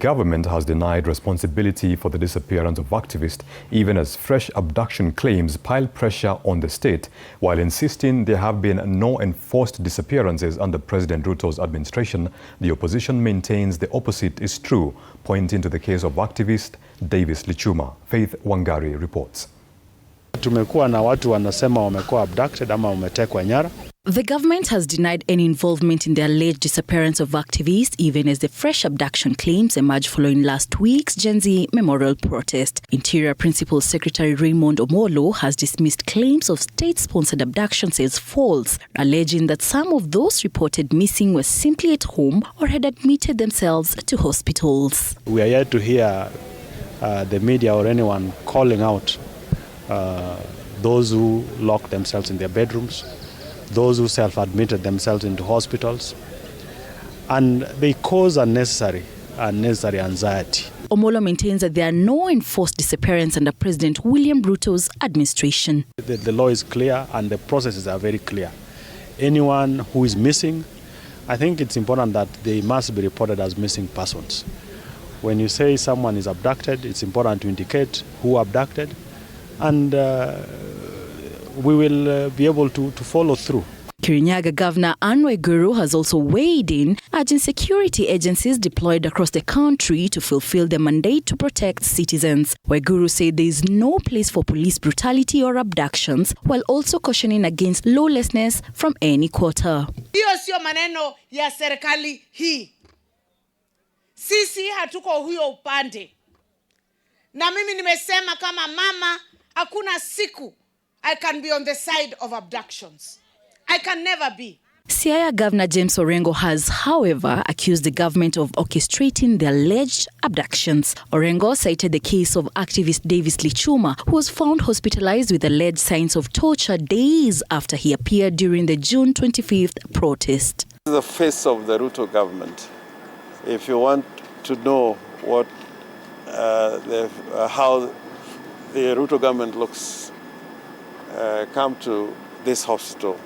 Government has denied responsibility for the disappearance of activists, even as fresh abduction claims pile pressure on the state, while insisting there have been no enforced disappearances under President Ruto's administration. The opposition maintains the opposite is true, pointing to the case of activist Davis Lichuma. Faith Wangari reports. Tumekuwa na watu wanasema wamekuwa abducted ama wametekwa nyara. The government has denied any involvement in the alleged disappearance of activists, even as the fresh abduction claims emerged following last week's Gen Z memorial protest. Interior Principal Secretary Raymond Omollo has dismissed claims of state-sponsored abductions as false, alleging that some of those reported missing were simply at home or had admitted themselves to hospitals. We are yet to hear the media or anyone calling out those who lock themselves in their bedrooms, those who self-admitted themselves into hospitals, and they cause unnecessary anxiety. Omollo maintains that there are no enforced disappearance under President William Ruto's administration. The law is clear and the processes are very clear. Anyone who is missing, I think it's important that they must be reported as missing persons. When you say someone is abducted, it's important to indicate who abducted, and we will be able to follow through. Kirinyaga Governor Anne Waiguru has also weighed in, urging security agencies deployed across the country to fulfill their mandate to protect citizens. Waiguru said there is no place for police brutality or abductions, while also cautioning against lawlessness from any quarter. Hiyo sio maneno ya serikali hii. Sisi hatuko huyo upande. Na mimi nimesema kama mama, hakuna siku I can be on the side of abductions. I can never be. Siaya Governor James Orengo has, however, accused the government of orchestrating the alleged abductions. Orengo cited the case of activist Davis Lichuma, who was found hospitalized with alleged signs of torture days after he appeared during the June 25th protest. The face of the Ruto government. If you want to know what how the Ruto government looks, come to this hospital.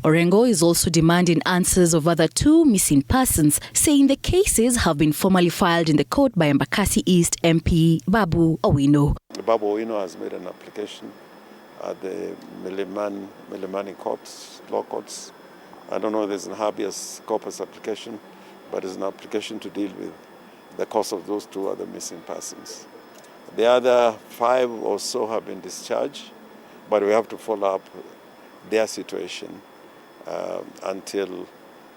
Orengo is also demanding answers of other two missing persons, saying the cases have been formally filed in the court by Embakasi East MP Babu Owino. Babu Owino has made an application at the Milimani courts, law courts. I don't know if there's an habeas corpus application, but it's an application to deal with the cause of those two other missing persons. The other 5 or so have been discharged, but we have to follow up their situation until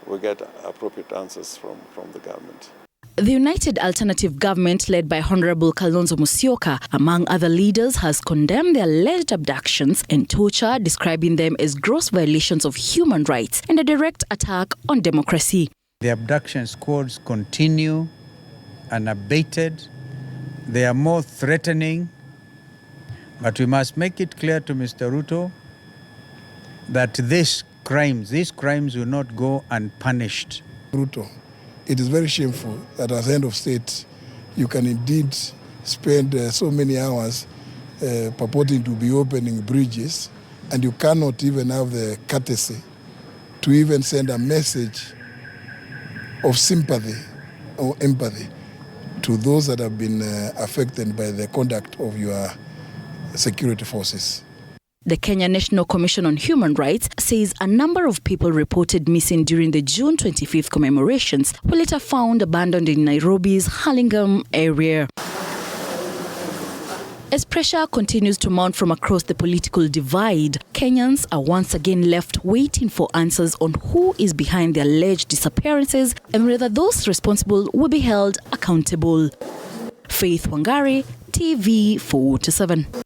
we get appropriate answers from the government. The United Alternative Government, led by Honorable Kalonzo Musyoka, among other leaders, has condemned the alleged abductions and torture, describing them as gross violations of human rights and a direct attack on democracy. The abduction squads continue unabated. They are more threatening, but we must make it clear to Mr. Ruto that these crimes will not go unpunished. Ruto, it is very shameful that as head of state, you can indeed spend so many hours purporting to be opening bridges, and you cannot even have the courtesy to even send a message of sympathy or empathy to those that have been affected by the conduct of your security forces. The Kenya National Commission on Human Rights says a number of people reported missing during the June 25th commemorations were later found abandoned in Nairobi's Hurlingham area. As pressure continues to mount from across the political divide, Kenyans are once again left waiting for answers on who is behind the alleged disappearances and whether those responsible will be held accountable. Faith Wangari, TV 4-7.